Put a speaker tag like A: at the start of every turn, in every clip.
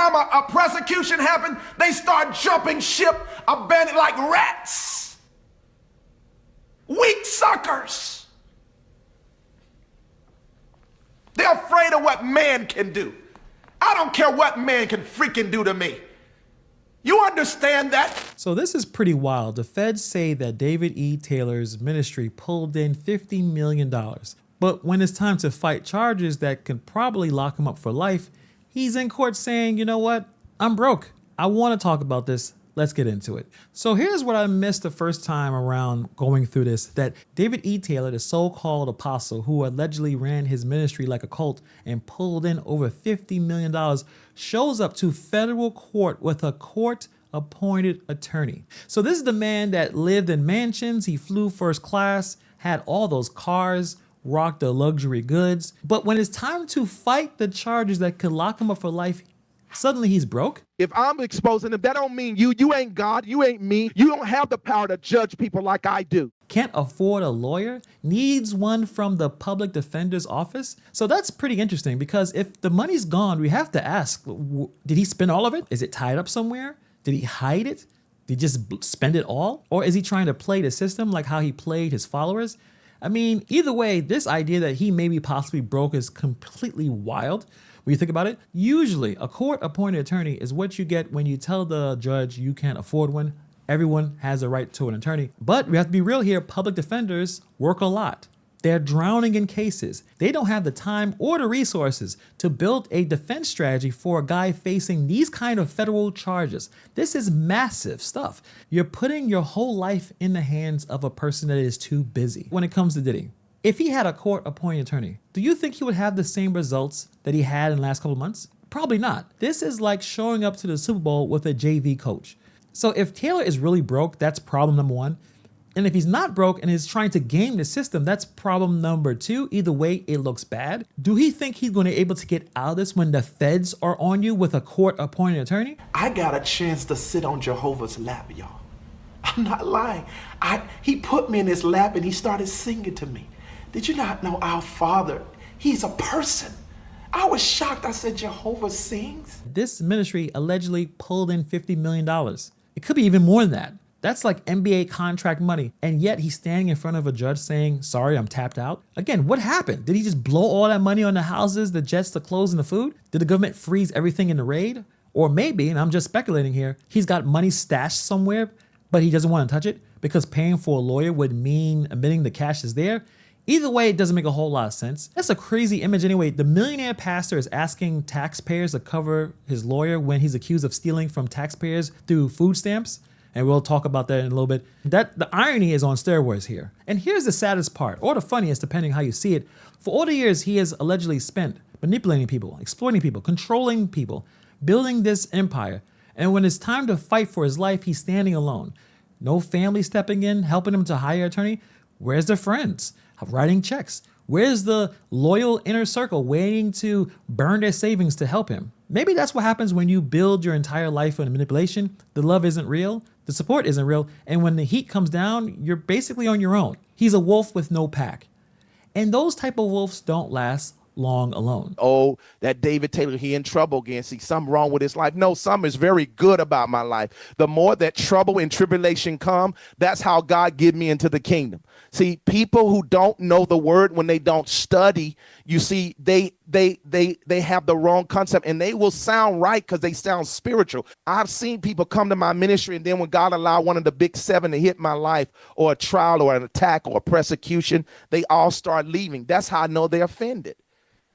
A: time a persecution happened, they start jumping ship, abandoned like rats. Weak suckers. They're afraid of what man can do. I don't care what man can freaking do to me. You understand that?
B: So this is pretty wild. The feds say that David E. Taylor's ministry pulled in $50 million. But when it's time to fight charges that could probably lock him up for life, he's in court saying, you know what? I'm broke. I want to talk about this. Let's get into it. So here's what I missed the first time around going through this, that David E. Taylor, the so-called apostle who allegedly ran his ministry like a cult and pulled in over $50 million, shows up to federal court with a court-appointed attorney. So this is the man that lived in mansions, he flew first class, had all those cars, rocked the luxury goods. But when it's time to fight the charges that could lock him up for life, suddenly he's broke.
C: If I'm exposing them, that don't mean you ain't God, you ain't me. You don't have the power to judge people like I do.
B: Can't afford a lawyer, needs one from the public defender's office. So that's pretty interesting, because if the money's gone, we have to ask, did he spend all of it? Is it tied up somewhere? Did he hide it? Did he just spend it all? Or is he trying to play the system like how he played his followers? I mean, either way, this idea that he may be possibly broke is completely wild. When you think about it, usually a court-appointed attorney is what you get when you tell the judge you can't afford one. Everyone has a right to an attorney. But we have to be real here, public defenders work a lot. They're drowning in cases. They don't have the time or the resources to build a defense strategy for a guy facing these kind of federal charges. This is massive stuff. You're putting your whole life in the hands of a person that is too busy. When it comes to Diddy, if he had a court-appointed attorney, do you think he would have the same results that he had in the last couple of months? Probably not. This is like showing up to the Super Bowl with a JV coach. So if Taylor is really broke, that's problem number one. And if he's not broke and is trying to game the system, that's problem number two. Either way, it looks bad. Do he think he's going to be able to get out of this when the feds are on you with a court-appointed attorney?
A: I got a chance to sit on Jehovah's lap, y'all. I'm not lying. He put me in his lap and he started singing to me. Did you not know our Father? He's a person. I was shocked. I said, Jehovah sings?
B: This ministry allegedly pulled in $50 million. It could be even more than that. That's like NBA contract money. And yet he's standing in front of a judge saying, sorry, I'm tapped out. Again, what happened? Did he just blow all that money on the houses, the jets, the clothes, and the food? Did the government freeze everything in the raid? Or maybe, and I'm just speculating here, he's got money stashed somewhere, but he doesn't want to touch it because paying for a lawyer would mean admitting the cash is there. Either way, it doesn't make a whole lot of sense. That's a crazy image anyway. The millionaire pastor is asking taxpayers to cover his lawyer when he's accused of stealing from taxpayers through food stamps. And we'll talk about that in a little bit. The irony is on steroids here. And here's the saddest part, or the funniest, depending how you see it. For all the years he has allegedly spent manipulating people, exploiting people, controlling people, building this empire. And when it's time to fight for his life, he's standing alone. No family stepping in, helping him to hire an attorney. Where's the friends? Writing checks? Where's the loyal inner circle waiting to burn their savings to help him? Maybe that's what happens when you build your entire life on manipulation. The love isn't real, the support isn't real, and when the heat comes down, you're basically on your own. He's a wolf with no pack. And those type of wolves don't last long alone.
C: Oh, that David Taylor, he in trouble again. See, something wrong with his life. No, something is very good about my life. The more that trouble and tribulation come, that's how God get me into the kingdom. See, people who don't know the word, when they don't study, you see, they have the wrong concept, and they will sound right because they sound spiritual. I've seen people come to my ministry, and then when God allowed one of the big seven to hit my life, or a trial or an attack or a persecution, they all start leaving. That's how I know they're offended.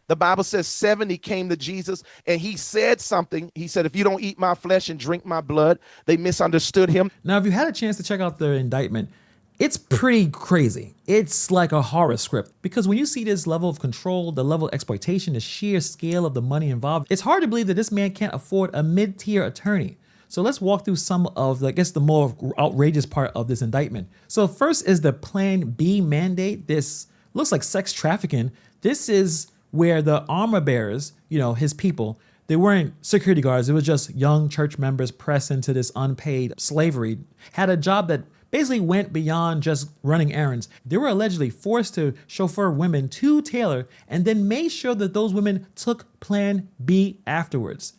C: The Bible says 70 came to Jesus and he said something. He said, if you don't eat my flesh and drink my blood, they misunderstood him.
B: Now, if you had a chance to check out the indictment, it's pretty crazy. It's like a horror script, because when you see this level of control, the level of exploitation, the sheer scale of the money involved, it's hard to believe that this man can't afford a mid-tier attorney. So let's walk through some of, I guess, the more outrageous part of this indictment. So first is the Plan B mandate. This looks like sex trafficking. This is where the armor bearers, his people, they weren't security guards. It was just young church members pressed into this unpaid slavery, had a job that basically went beyond just running errands. They were allegedly forced to chauffeur women to Taylor and then made sure that those women took Plan B afterwards.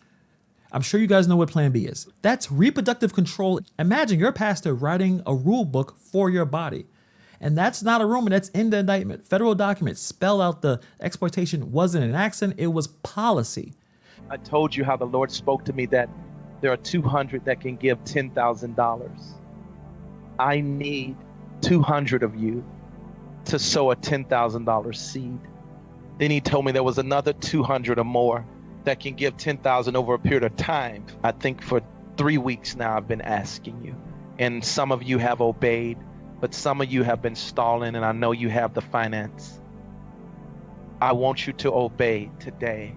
B: I'm sure you guys know what Plan B is. That's reproductive control. Imagine your pastor writing a rule book for your body. And that's not a rumor, that's in the indictment. Federal documents spell out the exploitation wasn't an accident, it was policy.
C: I told you how the Lord spoke to me that there are 200 that can give $10,000. I need 200 of you to sow a $10,000 seed. Then he told me there was another 200 or more that can give 10,000 over a period of time. I think for 3 weeks now I've been asking you, and some of you have obeyed, but some of you have been stalling, and I know you have the finance. I want you to obey today.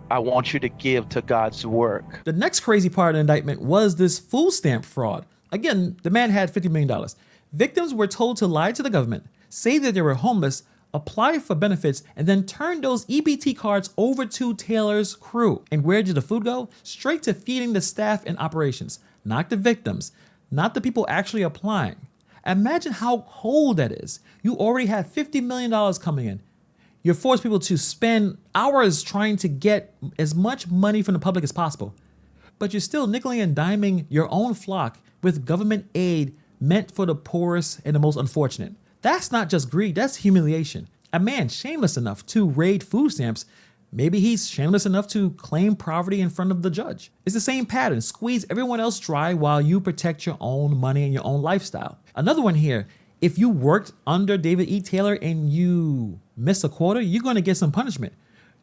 C: I want you to give to God's work.
B: The next crazy part of the indictment was this food stamp fraud. Again, the man had $50 million. Victims were told to lie to the government, say that they were homeless, apply for benefits, and then turn those EBT cards over to Taylor's crew. And where did the food go? Straight to feeding the staff and operations, not the victims, not the people actually applying. Imagine how cold that is. You already have $50 million coming in. You're forced people to spend hours trying to get as much money from the public as possible. But you're still nickeling and diming your own flock with government aid meant for the poorest and the most unfortunate. That's not just greed, that's humiliation. A man shameless enough to raid food stamps, maybe he's shameless enough to claim poverty in front of the judge. It's the same pattern, squeeze everyone else dry while you protect your own money and your own lifestyle. Another one here, if you worked under David E. Taylor and you miss a quota, you're gonna get some punishment.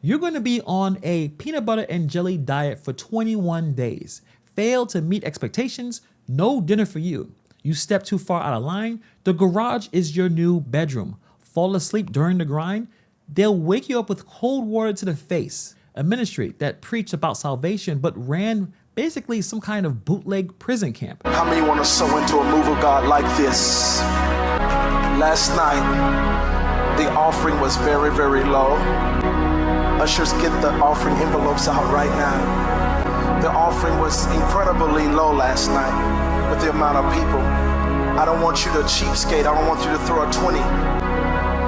B: You're gonna be on a peanut butter and jelly diet for 21 days. Fail to meet expectations, no dinner for you. You step too far out of line, the garage is your new bedroom. Fall asleep during the grind, they'll wake you up with cold water to the face. A ministry that preached about salvation but ran basically some kind of bootleg prison camp.
A: How many want to sow into a move of God like this? Last night, the offering was very, very low. Ushers, get the offering envelopes out right now. The offering was incredibly low last night with the amount of people. I don't want you to cheapskate. I don't want you to throw a 20.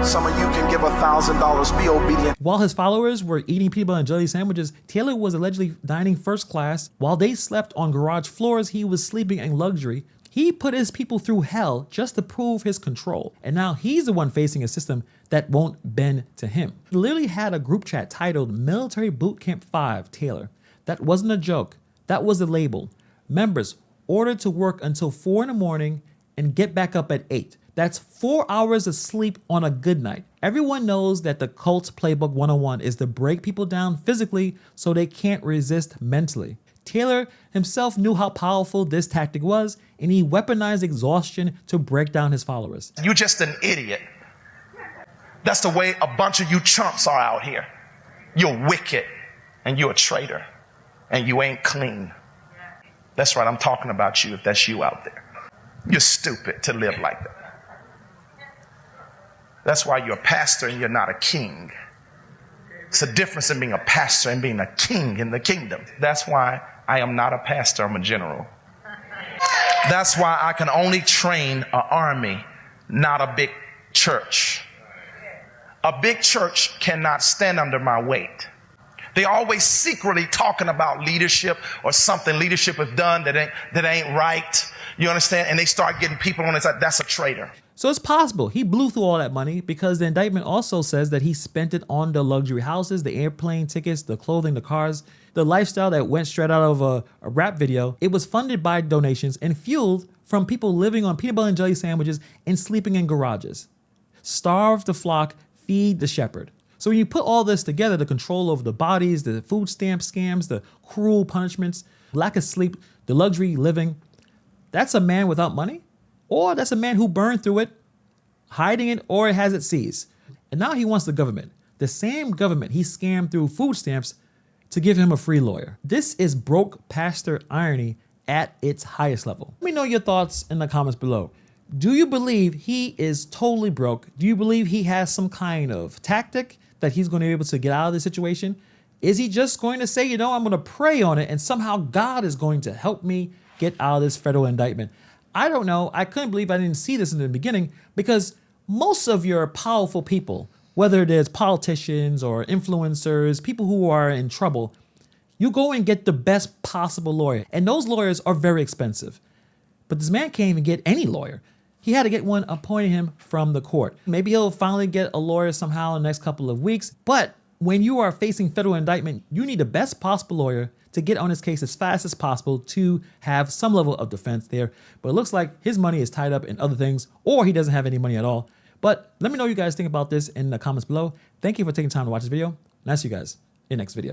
A: Some of you can give $1,000. Be obedient.
B: While his followers were eating peanut butter and jelly sandwiches, Taylor was allegedly dining first class. While they slept on garage floors, he was sleeping in luxury. He put his people through hell just to prove his control. And now he's the one facing a system that won't bend to him. He literally had a group chat titled Military Boot Camp 5 Taylor. That wasn't a joke. That was the label. Members ordered to work until 4 in the morning and get back up at 8. That's 4 hours of sleep on a good night. Everyone knows that the cult's playbook 101 is to break people down physically so they can't resist mentally. Taylor himself knew how powerful this tactic was, and he weaponized exhaustion to break down his followers.
D: You're just an idiot. That's the way a bunch of you chumps are out here. You're wicked, and you're a traitor, and you ain't clean. That's right, I'm talking about you if that's you out there. You're stupid to live like that. That's why you're a pastor and you're not a king. It's a difference in being a pastor and being a king in the kingdom. That's why I am not a pastor, I'm a general. That's why I can only train an army, not a big church. A big church cannot stand under my weight. They always secretly talking about leadership or something leadership has done that ain't right. You understand? And they start getting people on it. That's a traitor.
B: So it's possible he blew through all that money because the indictment also says that he spent it on the luxury houses, the airplane tickets, the clothing, the cars, the lifestyle that went straight out of a rap video. It was funded by donations and fueled from people living on peanut butter and jelly sandwiches and sleeping in garages. Starve the flock, feed the shepherd. So when you put all this together, the control over the bodies, the food stamp scams, the cruel punishments, lack of sleep, the luxury living, that's a man without money? Or that's a man who burned through it, hiding it, or has it seized. And now he wants the government, the same government he scammed through food stamps, to give him a free lawyer. This is broke pastor irony at its highest level. Let me know your thoughts in the comments below. Do you believe he is totally broke? Do you believe he has some kind of tactic that he's going to be able to get out of this situation? Is he just going to say, I'm going to pray on it and somehow God is going to help me get out of this federal indictment? I don't know. I couldn't believe I didn't see this in the beginning because most of your powerful people, whether there's politicians or influencers, people who are in trouble, You go and get the best possible lawyer. And those lawyers are very expensive. But this man can't even get any lawyer. He had to get one appointed him from the court. Maybe he'll finally get a lawyer somehow in the next couple of weeks. But when you are facing federal indictment, you need the best possible lawyer to get on his case as fast as possible to have some level of defense there. But it looks like his money is tied up in other things, or he doesn't have any money at all. But let me know what you guys think about this in the comments below. Thank you for taking time to watch this video, and I'll see you guys in the next video.